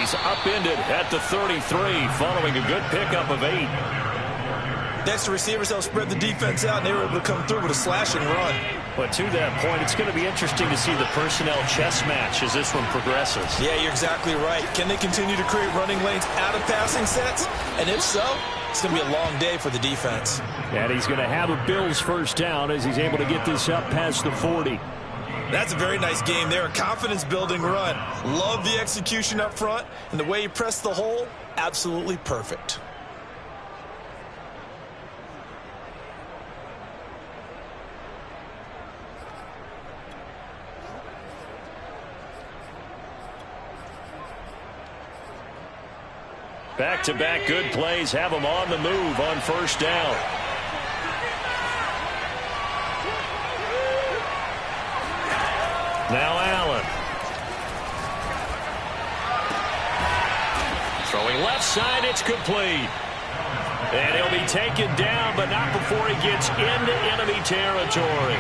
he's upended at the 33 following a good pickup of 8. Next, the receivers helped spread the defense out, and they were able to come through with a slashing run. But to that point, it's going to be interesting to see the personnel chess match as this one progresses. Yeah, you're exactly right. Can they continue to create running lanes out of passing sets? And if so, it's going to be a long day for the defense. And he's going to have a Bills first down as he's able to get this up past the 40. That's a very nice game there. A confidence-building run. Love the execution up front, and the way he pressed the hole, absolutely perfect. Back-to-back good plays have him on the move on first down. Now Allen. Throwing left side, it's complete. And he'll be taken down, but not before he gets into enemy territory.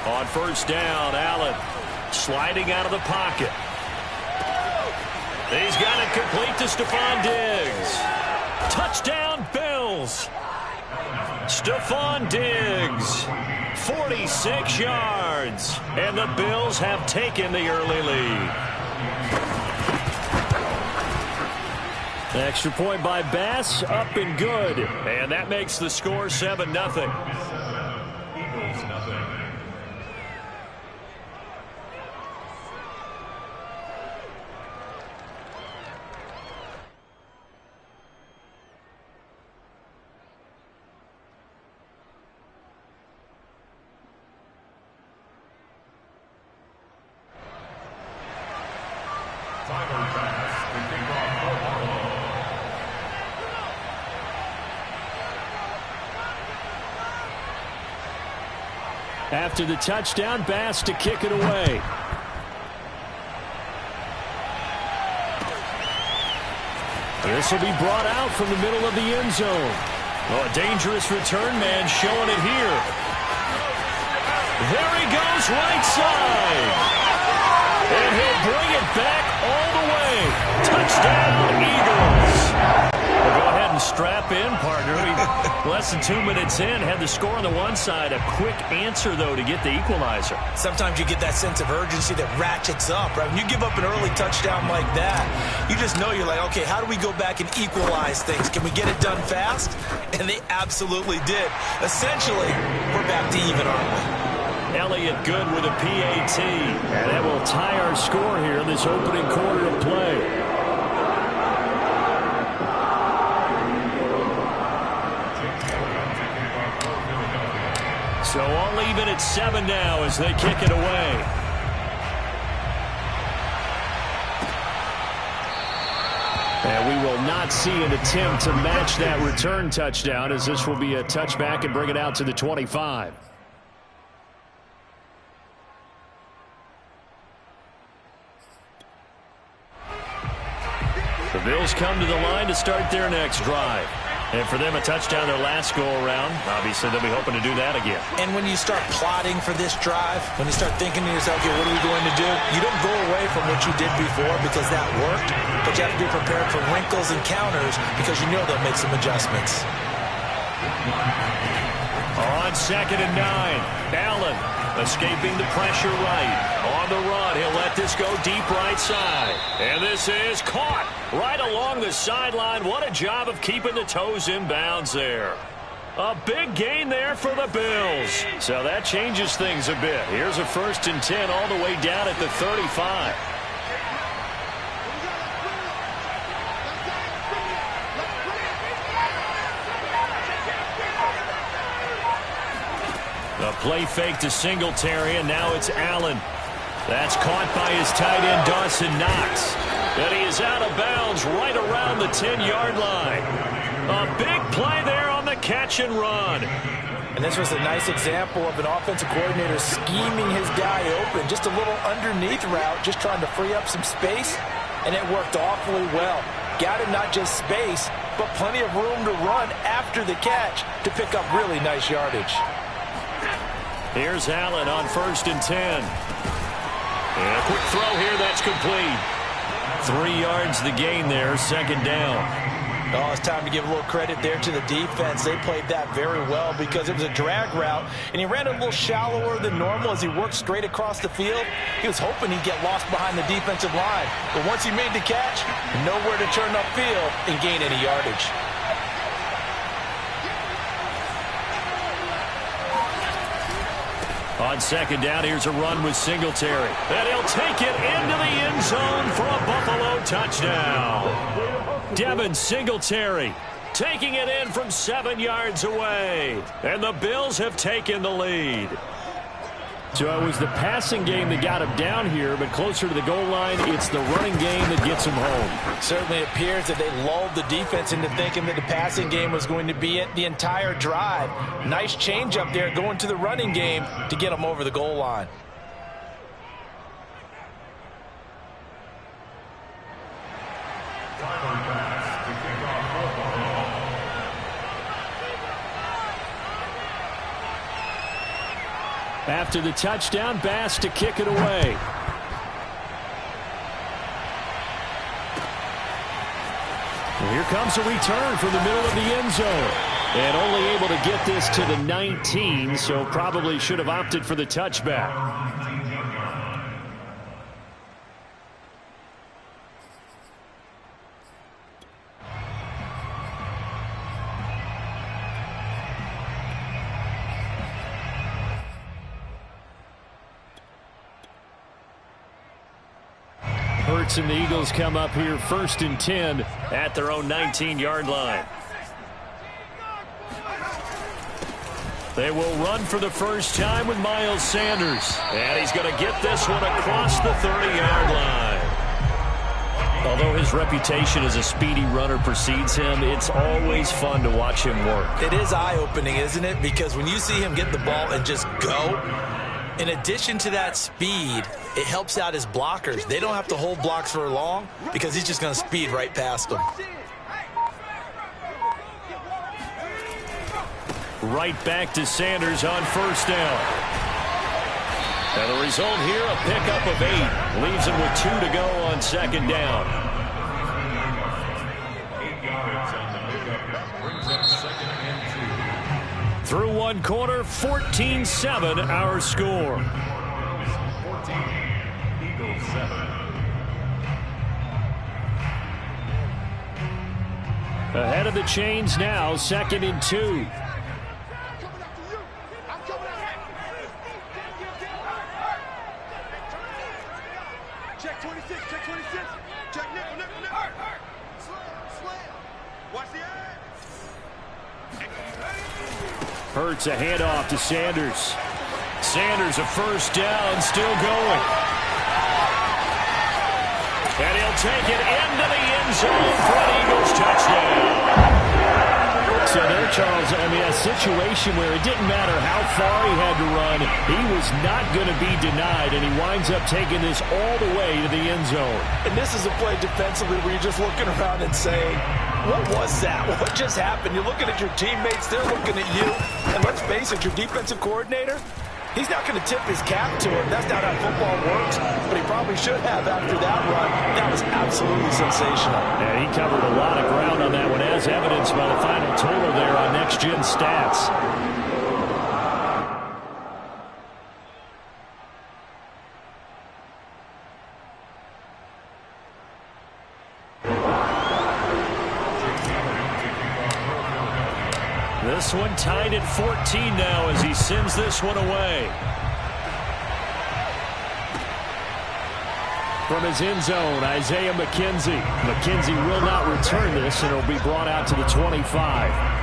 On first down, Allen sliding out of the pocket. He's got it complete to Stephon Diggs. Touchdown, Bills. Stephon Diggs, 46 yards. And the Bills have taken the early lead. Extra point by Bass, up and good. And that makes the score 7-0. After the touchdown, Bass to kick it away. This will be brought out from the middle of the end zone. Oh, a dangerous return man showing it here. There he goes, right side. And he'll bring it back all the way. Touchdown, Eagles. Well, go ahead and strap in, partner. Less than 2 minutes in, had the score on the one side. A quick answer, though, to get the equalizer. Sometimes you get that sense of urgency that ratchets up, right? When you give up an early touchdown like that, you just know you're like, okay, how do we go back and equalize things? Can we get it done fast? And they absolutely did. Essentially, we're back to even, aren't we? Elliott good with a PAT. And that will tie our score here in this opening quarter of play. So all even at 7 now as they kick it away. And we will not see an attempt to match that return touchdown, as this will be a touchback and bring it out to the 25. The Bills come to the line to start their next drive. And for them, a touchdown their last go-around. Obviously, they'll be hoping to do that again. And when you start plotting for this drive, when you start thinking to yourself, okay, what are we going to do? You don't go away from what you did before because that worked, but you have to be prepared for wrinkles and counters because you know they'll make some adjustments. On 2nd and 9, Allen escaping the pressure right. On the run, he'll let this go deep right side. And this is caught right along the sideline. What a job of keeping the toes in bounds there. A big gain there for the Bills. So that changes things a bit. Here's a 1st and 10 all the way down at the 35. A play fake to Singletary, and now it's Allen. That's caught by his tight end, Dawson Knox. And he is out of bounds right around the 10-yard line. A big play there on the catch and run. And this was a nice example of an offensive coordinator scheming his guy open. Just a little underneath route, just trying to free up some space, and it worked awfully well. Got him not just space, but plenty of room to run after the catch to pick up really nice yardage. Here's Allen on 1st and 10. And a quick throw here, that's complete. 3 yards the gain there, 2nd down. Oh, it's time to give a little credit there to the defense. They played that very well because it was a drag route, and he ran a little shallower than normal as he worked straight across the field. He was hoping he'd get lost behind the defensive line, but once he made the catch, nowhere to turn upfield and gain any yardage. On 2nd down, here's a run with Singletary. And he'll take it into the end zone for a Buffalo touchdown. Devin Singletary taking it in from 7 yards away. And the Bills have taken the lead. So it was the passing game that got him down here, but closer to the goal line, it's the running game that gets him home. Certainly appears that they lulled the defense into thinking that the passing game was going to be it the entire drive. Nice change up there going to the running game to get him over the goal line. After the touchdown, Bass to kick it away. And here comes a return from the middle of the end zone. And only able to get this to the 19, so probably should have opted for the touchback. Hurts and the Eagles come up here 1st and 10 at their own 19-yard line. They will run for the first time with Miles Sanders. And he's going to get this one across the 30-yard line. Although his reputation as a speedy runner precedes him, it's always fun to watch him work. It is eye-opening, isn't it? Because when you see him get the ball and just go, in addition to that speed, it helps out his blockers. They don't have to hold blocks for long because he's just going to speed right past them. Right back to Sanders on 1st down. And the result here, a pickup of 8. Leaves him with 2 to go on 2nd down. 8 yards on the pickup. Brings up 2nd and 2. Through one quarter, 14-7 our score. 14, Eagles 7. Ahead of the chains now, 2nd and 2. Check 26, check 26. Check nickel. Slam. Watch the eye. Hurts a handoff to Sanders. Sanders a 1st down, still going. And he'll take it into the end zone for an Eagles touchdown. So there, Charles, I mean, a situation where it didn't matter how far he had to run, he was not going to be denied, and he winds up taking this all the way to the end zone. And this is a play defensively where you're just looking around and saying, what was that? What just happened? You're looking at your teammates, they're looking at you, and let's face it, your defensive coordinator, he's not going to tip his cap to him. That's not how football works, but he probably should have after that run. That was absolutely sensational. Yeah, he covered a lot of ground on that one, as evidenced by the final total there on Next Gen Stats. This one tied at 14 now as he sends this one away. From his end zone, Isaiah McKenzie. McKenzie will not return this, and it'll be brought out to the 25.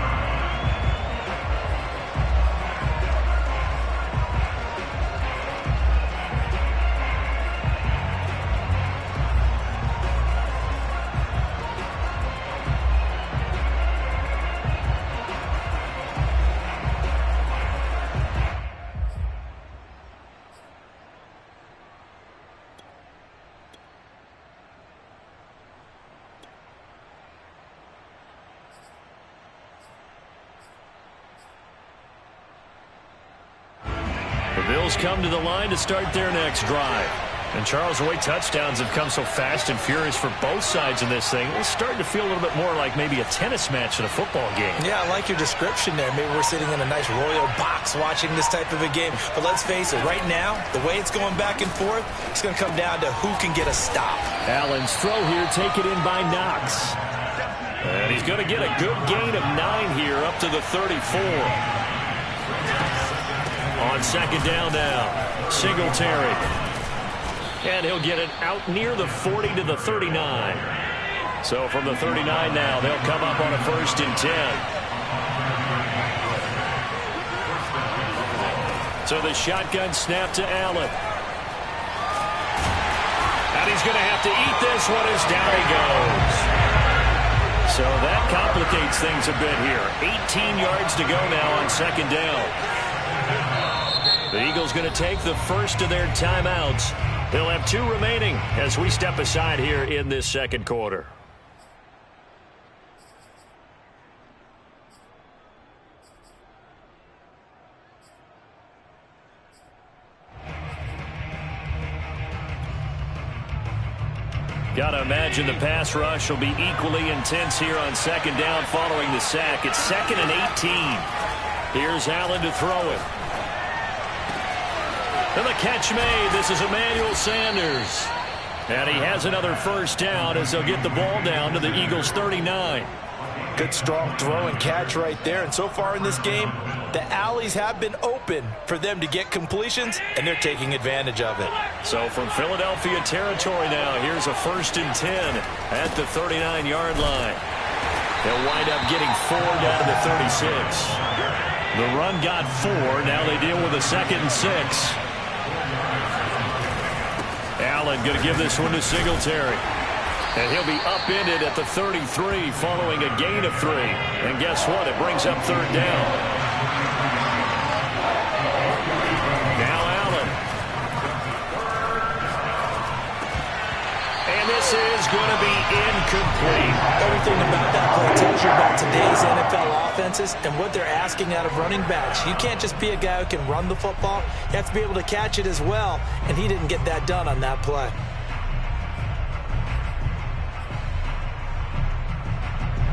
Bills come to the line to start their next drive. And, Charles, the way touchdowns have come so fast and furious for both sides in this thing, it's starting to feel a little bit more like maybe a tennis match in a football game. Yeah, I like your description there. Maybe we're sitting in a nice royal box watching this type of a game. But let's face it, right now, the way it's going back and forth, it's going to come down to who can get a stop. Allen's throw here taken in by Knox. And he's going to get a good gain of 9 here up to the 34. On second down now, Singletary. And he'll get it out near the 40 to the 39. So from the 39 now, they'll come up on a 1st and 10. So the shotgun snap to Allen. And he's going to have to eat this one as down he goes. So that complicates things a bit here. 18 yards to go now on second down. The Eagles going to take the first of their timeouts. They'll have 2 remaining as we step aside here in this second quarter. Got to imagine the pass rush will be equally intense here on second down following the sack. It's 2nd and 18. Here's Allen to throw it. And the catch made. This is Emmanuel Sanders. And he has another first down as they'll get the ball down to the Eagles' 39. Good strong throw and catch right there. And so far in this game, the alleys have been open for them to get completions, and they're taking advantage of it. So from Philadelphia territory now, here's a 1st and 10 at the 39-yard line. They'll wind up getting 4 down to the 36. The run got 4. Now they deal with a 2nd and 6. Allen going to give this one to Singletary. And he'll be upended at the 33 following a gain of 3. And guess what? It brings up 3rd down. Now Allen. And this is going to be incomplete. Everything about that play tells you about today's NFL offenses and what they're asking out of running backs. You can't just be a guy who can run the football. You have to be able to catch it as well, and he didn't get that done on that play.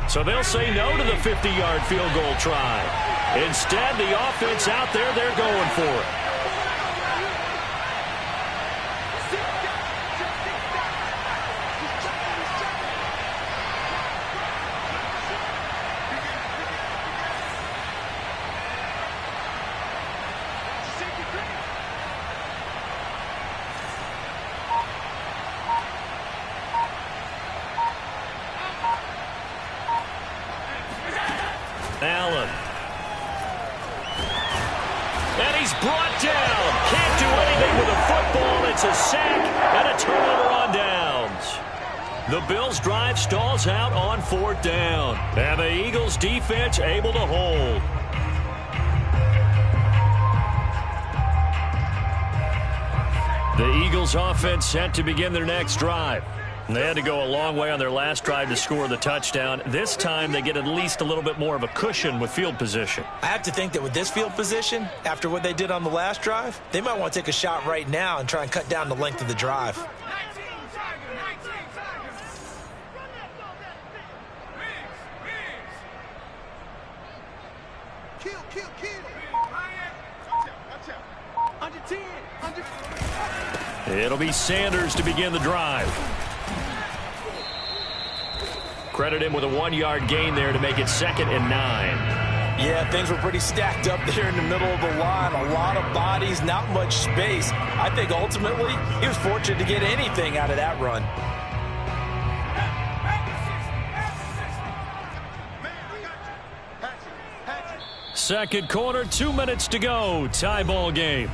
So they'll say no to the 50-yard field goal try. Instead, the offense out there, they're going for it. Allen. And he's brought down. Can't do anything with a football. It's a sack and a turnover on downs. The Bills' drive stalls out on 4th down. And the Eagles' defense able to hold. The Eagles' offense set to begin their next drive. They had to go a long way on their last drive to score the touchdown. This time they get at least a little bit more of a cushion with field position. I have to think that with this field position, after what they did on the last drive, they might want to take a shot right now and try and cut down the length of the drive. Kill. Watch out. Under 10. It'll be Sanders to begin the drive. Credit him with a 1-yard gain there to make it 2nd and 9. Yeah, things were pretty stacked up there in the middle of the line. A lot of bodies, not much space. I think ultimately he was fortunate to get anything out of that run. Second quarter, 2 minutes to go. Tie ball game.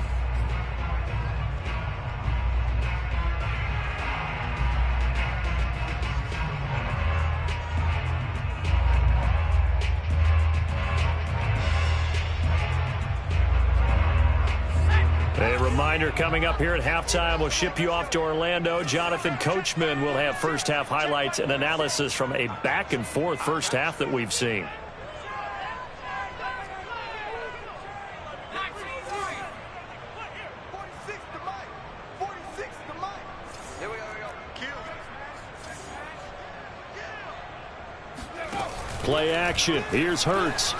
A reminder coming up here at halftime. We'll ship you off to Orlando. Jonathan Coachman will have first half highlights and analysis from a back and forth first half that we've seen. Play action. Here's Hurts.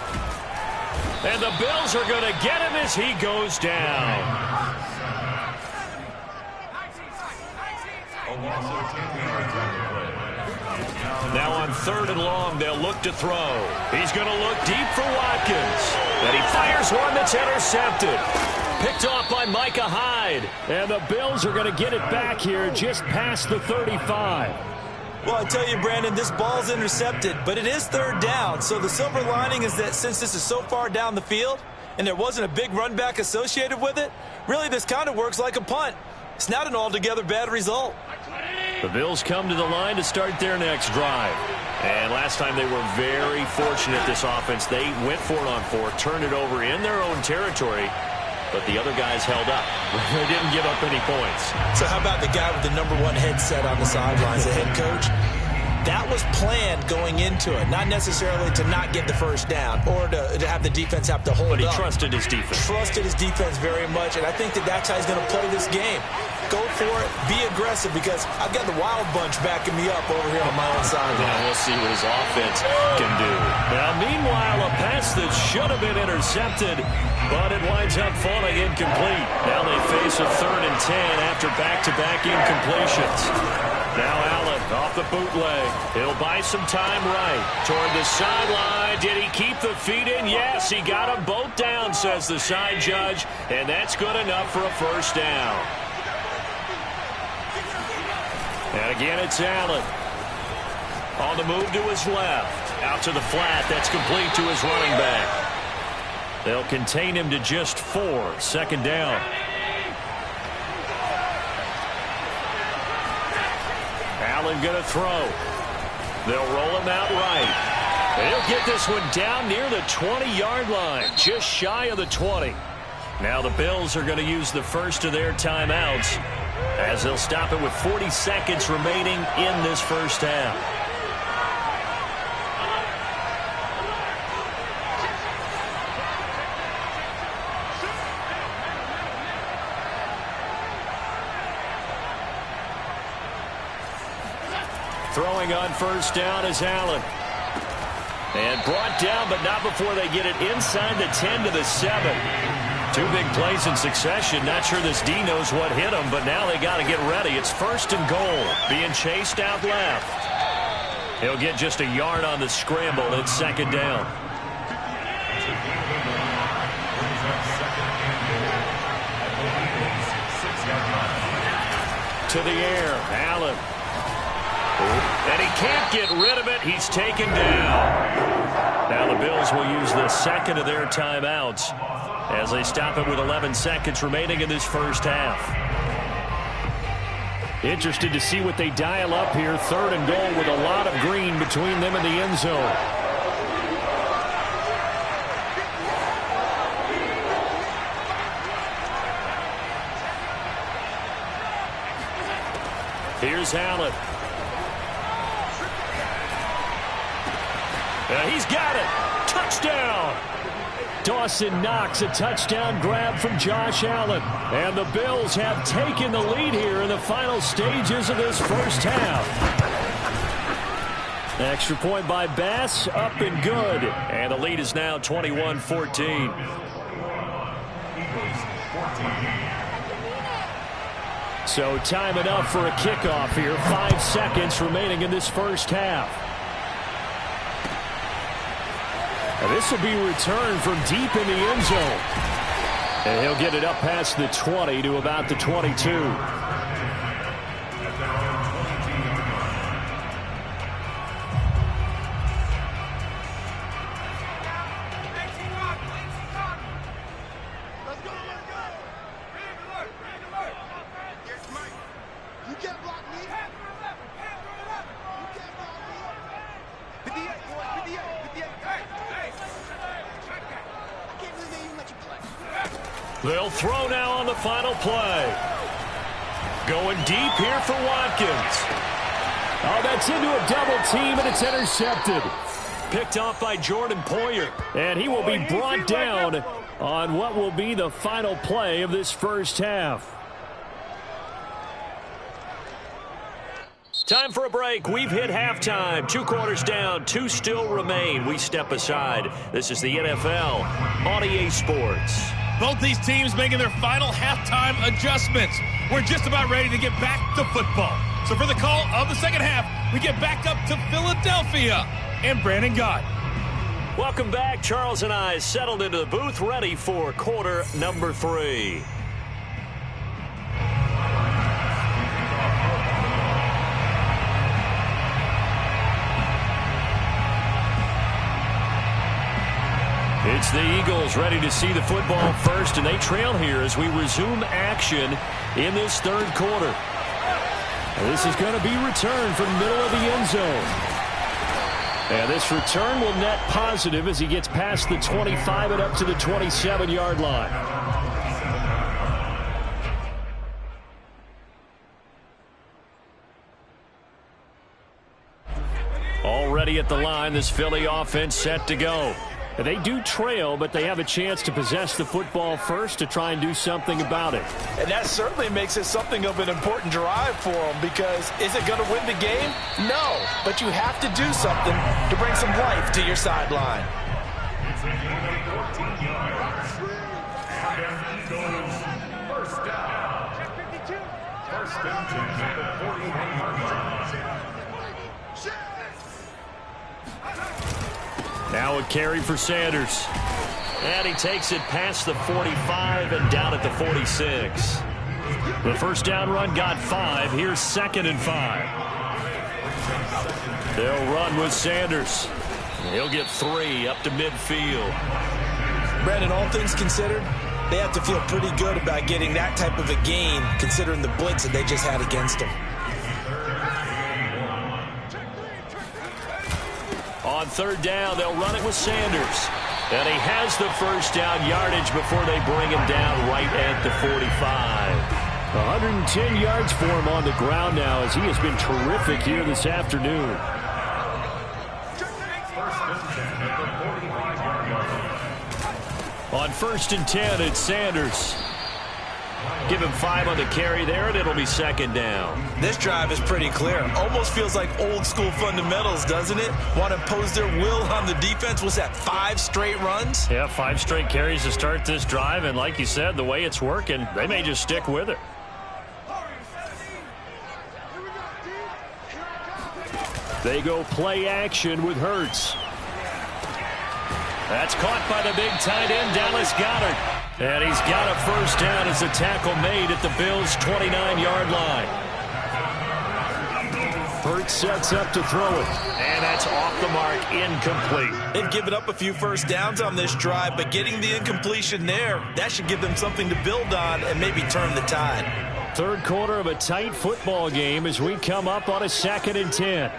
And the Bills are going to get him as he goes down. Now on 3rd and long, they'll look to throw. He's going to look deep for Watkins. And he fires one that's intercepted. Picked off by Micah Hyde. And the Bills are going to get it back here just past the 35. Well, I tell you, Brandon, this ball's intercepted, but it is 3rd down. So the silver lining is that since this is so far down the field and there wasn't a big run back associated with it, really this kind of works like a punt. It's not an altogether bad result. The Bills come to the line to start their next drive. And last time they were very fortunate, this offense. They went for it on 4, turned it over in their own territory, but the other guys held up. They didn't give up any points. So how about the guy with the #1 headset on the sidelines, the head coach? That was planned going into it, not necessarily to not get the first down or to have the defense have to hold up. But he trusted his defense. Trusted his defense very much, and I think that's how he's going to play this game. Go for it, be aggressive, because I've got the wild bunch backing me up over here on my own side. Yeah, we'll see what his offense can do. Now, meanwhile, a pass that should have been intercepted, but it winds up falling incomplete. Now they face a 3rd and 10 after back-to-back incompletions. Now Allen off the bootleg. He'll buy some time right toward the sideline. Did he keep the feet in? Yes, he got them both down, says the side judge, and that's good enough for a first down. And again, it's Allen. On the move to his left. Out to the flat. That's complete to his running back. They'll contain him to just 4. 2nd down. Allen going to throw. They'll roll him out right. He'll get this one down near the 20-yard line. Just shy of the 20. Now the Bills are going to use the first of their timeouts, as they'll stop it with 40 seconds remaining in this first half. Throwing on first down is Allen. And brought down, but not before they get it inside the 10 to the 7. 2 big plays in succession. Not sure this D knows what hit him, but now they got to get ready. It's 1st and goal. Being chased out left. He'll get just a yard on the scramble. It's 2nd down. To the air. Allen. And he can't get rid of it. He's taken down. Now the Bills will use the second of their timeouts as they stop it with 11 seconds remaining in this first half. Interested to see what they dial up here. 3rd and goal with a lot of green between them and the end zone. Here's Allen. He's got it. Touchdown. Dawson Knox, a touchdown grab from Josh Allen. And the Bills have taken the lead here in the final stages of this first half. Extra point by Bass, up and good. And the lead is now 21-14. So time enough for a kickoff here. 5 seconds remaining in this first half. This will be returned from deep in the end zone. And he'll get it up past the 20 to about the 22. They'll throw now on the final play. Going deep here for Watkins. Oh, that's into a double team, and it's intercepted. Picked off by Jordan Poyer. And he will be brought down on what will be the final play of this first half. Time for a break. We've hit halftime. 2 quarters down. 2 still remain. We step aside. This is the NFL on EA Sports. Both these teams making their final halftime adjustments. We're just about ready to get back to football. So for the call of the second half, we get back up to Philadelphia and Brandon Gott. Welcome back. Charles and I settled into the booth, ready for quarter number 3. It's the Eagles ready to see the football first, and they trail here as we resume action in this third quarter. This is going to be returned from the middle of the end zone. And this return will net positive as he gets past the 25 and up to the 27-yard line. Already at the line, this Philly offense set to go. They do trail, but they have a chance to possess the football first to try and do something about it. And that certainly makes it something of an important drive for them, because is it going to win the game? No, but you have to do something to bring some life to your sideline. First down. First and 10 at the 41-yard line. Now a carry for Sanders. And he takes it past the 45 and down at the 46. The first down run got 5. Here's 2nd and 5. They'll run with Sanders. He'll get 3 up to midfield. Brandon, all things considered, they have to feel pretty good about getting that type of a gain, considering the blitz that they just had against them. On third down, they'll run it with Sanders. And he has the first down yardage before they bring him down right at the 45. 110 yards for him on the ground now, as he has been terrific here this afternoon. On 1st and 10, it's Sanders. Give him 5 on the carry there, and it'll be 2nd down. This drive is pretty clear. Almost feels like old school fundamentals, doesn't it? Want to impose their will on the defense. Was that 5 straight runs? Yeah, 5 straight carries to start this drive, and like you said, the way it's working, they may just stick with it. They go play action with Hurts. That's caught by the big tight end, Dallas Goedert. And he's got a first down as a tackle made at the Bills' 29-yard line. Hurts sets up to throw it. And that's off the mark, incomplete. They've given up a few first downs on this drive, but getting the incompletion there, that should give them something to build on and maybe turn the tide. Third quarter of a tight football game as we come up on a 2nd and 10.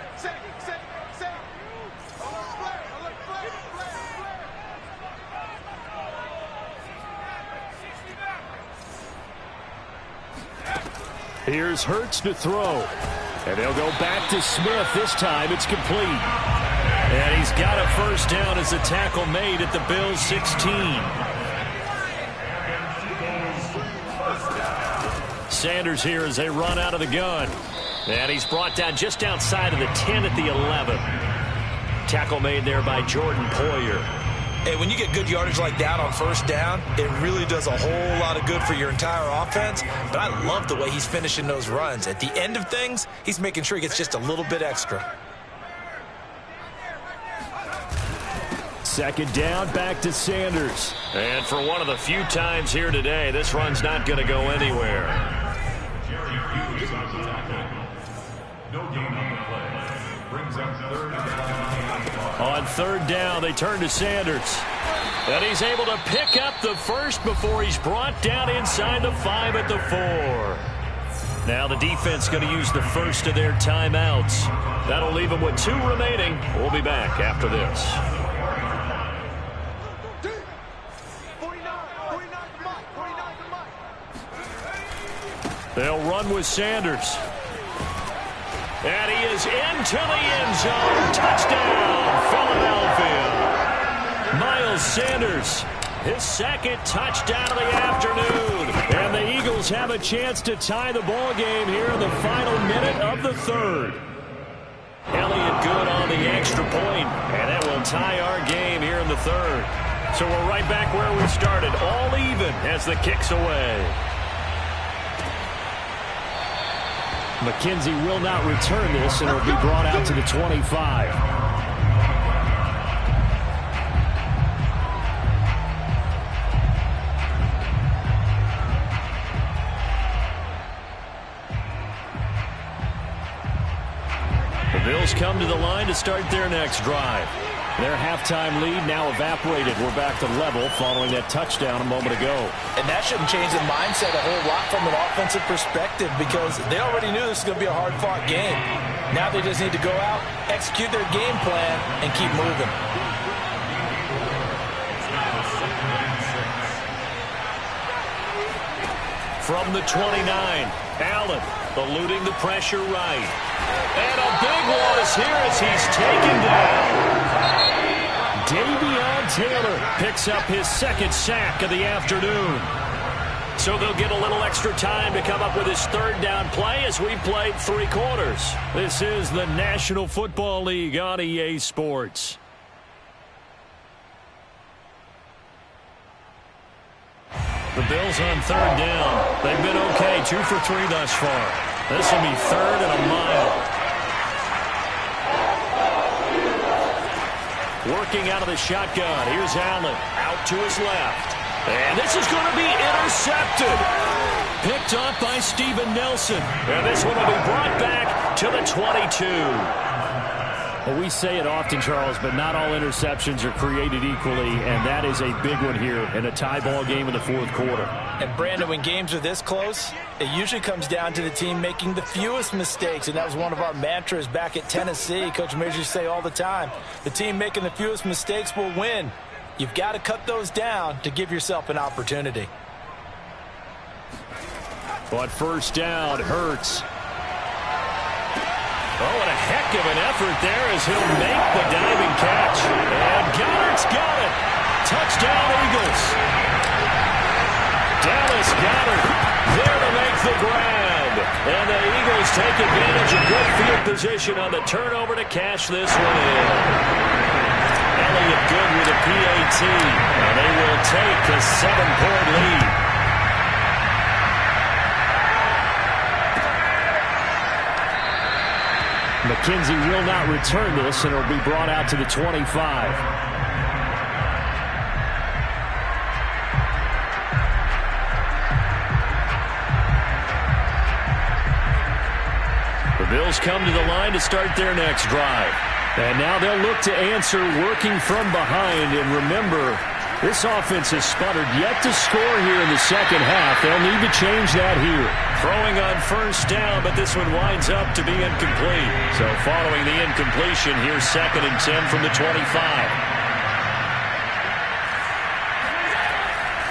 Here's Hurts to throw. And they'll go back to Smith. This time it's complete. And he's got a first down as a tackle made at the Bills' 16. Sanders here as they run out of the gun. And he's brought down just outside of the 10 at the 11. Tackle made there by Jordan Poyer. Hey, when you get good yardage like that on first down, it really does a whole lot of good for your entire offense. But I love the way he's finishing those runs. At the end of things, he's making sure he gets just a little bit extra. 2nd down, back to Sanders. And for one of the few times here today, this run's not going to go anywhere. No gain on the play. Brings up 3rd down. On 3rd down, they turn to Sanders. And he's able to pick up the first before he's brought down inside the 5 at the 4. Now the defense going to use the first of their timeouts. That'll leave them with 2 remaining. We'll be back after this. They'll run with Sanders. And he is into the end zone. Touchdown, Philadelphia. Miles Sanders, his 2nd touchdown of the afternoon. And the Eagles Bills have a chance to tie the ball game here in the final minute of the third. Elliott good on the extra point, and that will tie our game here in the third. So we're right back where we started, all even as the kick's away. McKenzie will not return this, and it'll be brought out to the 25. The Bills come to the line to start their next drive. Their halftime lead now evaporated. We're back to level following that touchdown a moment ago. And that shouldn't change the mindset a whole lot from an offensive perspective because they already knew this was going to be a hard-fought game. Now they just need to go out, execute their game plan, and keep moving. From the 29, Allen eluding the pressure right. And a big loss here as he's taken down. Davion Taylor picks up his second sack of the afternoon. So they'll get a little extra time to come up with his third down play as we played 3 quarters. This is the National Football League on EA Sports. The Bills on third down. They've been okay, 2 for 3 thus far. This will be third and a mile. Working out of the shotgun. Here's Allen out to his left. And this is going to be intercepted. Picked up by Steven Nelson. And this one will be brought back to the 22. Well, we say it often, Charles, but not all interceptions are created equally, and that is a big one here in a tie ball game in the fourth quarter. And, Brandon, when games are this close, it usually comes down to the team making the fewest mistakes, and that was one of our mantras back at Tennessee. Coach Major used to say all the time, the team making the fewest mistakes will win. You've got to cut those down to give yourself an opportunity. But first down, Hurts. Oh, and a heck of an effort there as he'll make the diving catch. And Goddard's got it. Touchdown, Eagles. Dallas Goedert there to make the grab. And the Eagles take advantage of good field position on the turnover to cash this one in. Elliott good with a PAT. And they will take a 7-point lead. McKenzie will not return this, and it'll be brought out to the 25. The Bills come to the line to start their next drive. And now they'll look to answer working from behind. And remember, this offense has sputtered yet to score here in the second half. They'll need to change that here. Throwing on first down, but this one winds up to be incomplete. So following the incompletion, here's 2nd and 10 from the 25.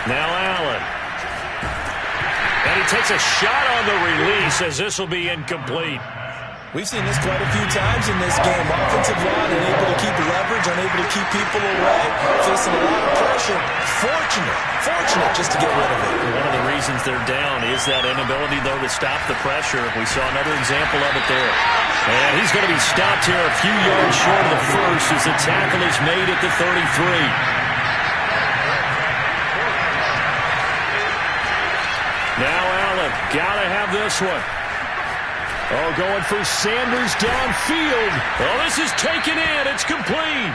Now Allen. And he takes a shot on the release as this will be incomplete. We've seen this quite a few times in this game. Offensive line unable to keep leverage, unable to keep people away, facing a lot of pressure. Fortunate just to get rid of it. One of the reasons they're down is that inability, though, to stop the pressure. We saw another example of it there. And he's going to be stopped here a few yards short of the first as the tackle is made at the 33. Now Allen, got to have this one. Oh, going for Sanders downfield. Oh, this is taken in. It's complete.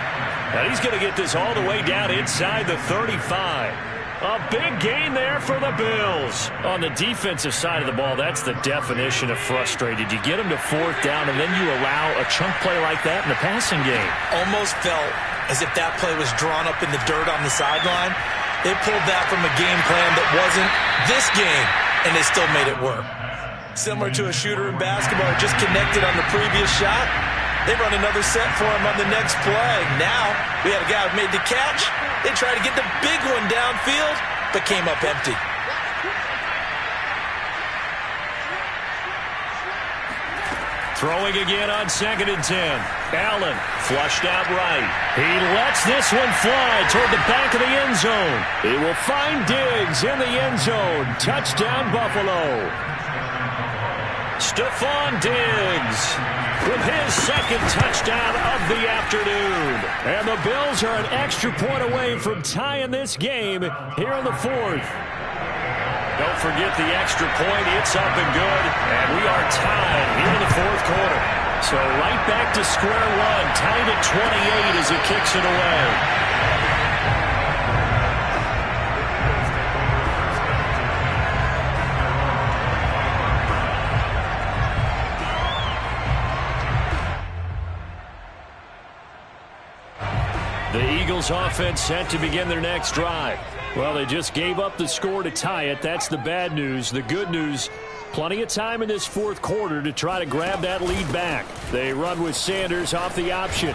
And he's going to get this all the way down inside the 35. A big gain there for the Bills. On the defensive side of the ball, that's the definition of frustrated. You get them to 4th down, and then you allow a chunk play like that in the passing game. Almost felt as if that play was drawn up in the dirt on the sideline. They pulled that from a game plan that wasn't this game, and they still made it work. Similar to a shooter in basketball, just connected on the previous shot. They run another set for him on the next play. Now, we had a guy who made the catch. They tried to get the big one downfield, but came up empty. Throwing again on 2nd and 10. Allen flushed out right. He lets this one fly toward the back of the end zone. He will find Diggs in the end zone. Touchdown, Buffalo. Stephon Diggs with his second touchdown of the afternoon. And the Bills are an extra point away from tying this game here in the 4th. Don't forget the extra point. It's up and good. And we are tied here in the 4th quarter. So right back to square one. Tied at 28 as he kicks it away. The Eagles offense set to begin their next drive. Well, they just gave up the score to tie it. That's the bad news. The good news, plenty of time in this 4th quarter to try to grab that lead back. They run with Sanders off the option.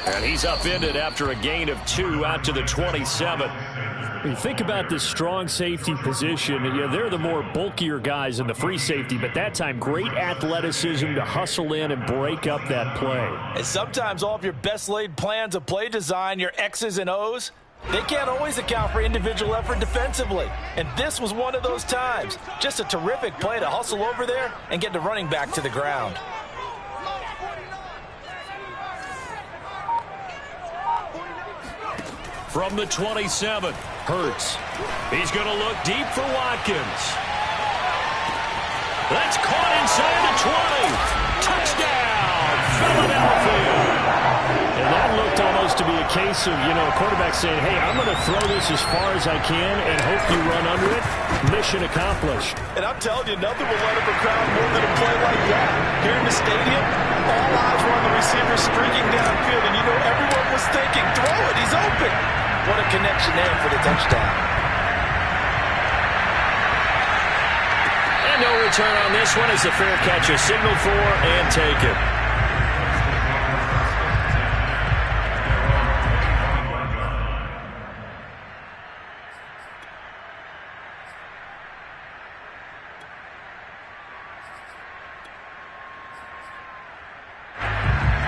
And he's upended after a gain of 2 out to the 27. When you think about this strong safety position, they're the more bulkier guys in the free safety, but that time great athleticism to hustle in and break up that play. And sometimes all of your best laid plans of play design, your X's and O's, they can't always account for individual effort defensively. And this was one of those times. Just a terrific play to hustle over there and get the running back to the ground. From the 27, Hurts. He's going to look deep for Watkins. That's caught inside the 20. Touchdown, Philadelphia. And that looked almost to be a case of, a quarterback saying, hey, I'm going to throw this as far as I can and hope you run under it. Mission accomplished. And I'm telling you, nothing will let up a crowd more than a play like that. Here in the stadium, all eyes were on the receiver streaking downfield, and everyone was thinking, throw it, he's open. What a connection there for the touchdown. And no return on this one as the fair catch is signaled for and taken.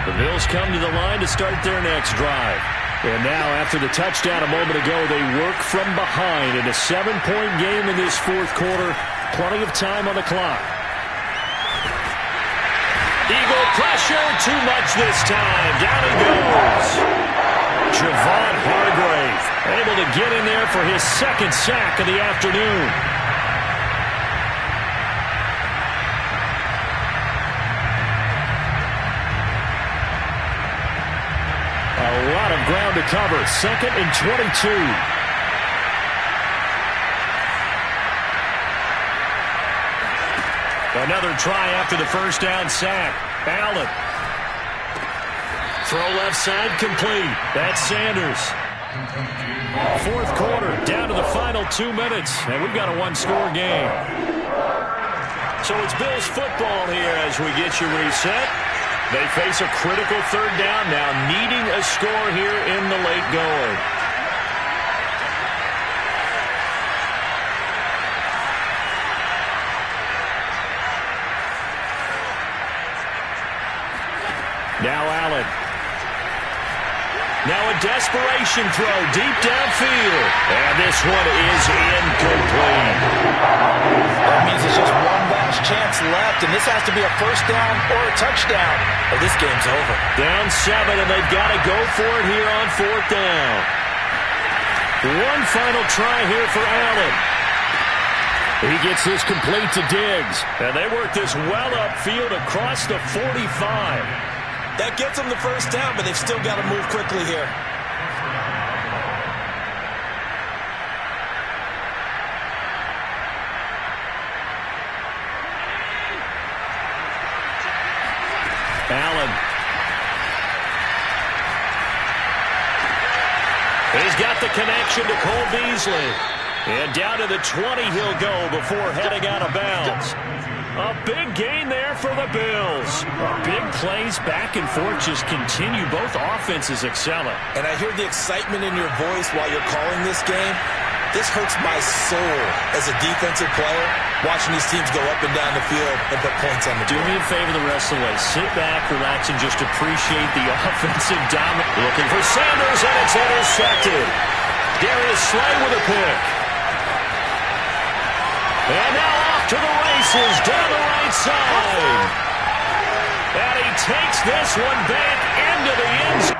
The Bills come to the line to start their next drive. And now, after the touchdown a moment ago, they work from behind in a 7-point game in this 4th quarter. Plenty of time on the clock. Eagle pressure, too much this time. Down he goes. Javon Hargrave able to get in there for his second sack of the afternoon. A lot of ground to cover. 2nd and 22. Another try after the first down sack. Allen. Throw left side complete. That's Sanders. 4th quarter, down to the final 2 minutes. And we've got a one-score game. So it's Bills football here as we get you reset. They face a critical 3rd down now, needing a score here in the late going. Now Allen. Now a desperation throw deep downfield. And this one is incomplete. That means it's just one last chance left, and this has to be a first down or a touchdown, or this game's over. Down 7, and they've got to go for it here on 4th down. One final try here for Allen. He gets this complete to Diggs, and they work this well upfield across the 45. That gets them the first down, but they've still got to move quickly here. Allen. He's got the connection to Cole Beasley. And down to the 20 he'll go before heading out of bounds. A big gain there for the Bills. Big plays back and forth just continue. Both offenses excelling. And I hear the excitement in your voice while you're calling this game. This hurts my soul as a defensive player, watching these teams go up and down the field and put points on the board. Do me a favor the rest of the way. Sit back, relax, and just appreciate the offensive dominance. Looking for Sanders, and it's intercepted. Darius Slay with a pick. And now off to the races down the right side. And he takes this one back into the end zone.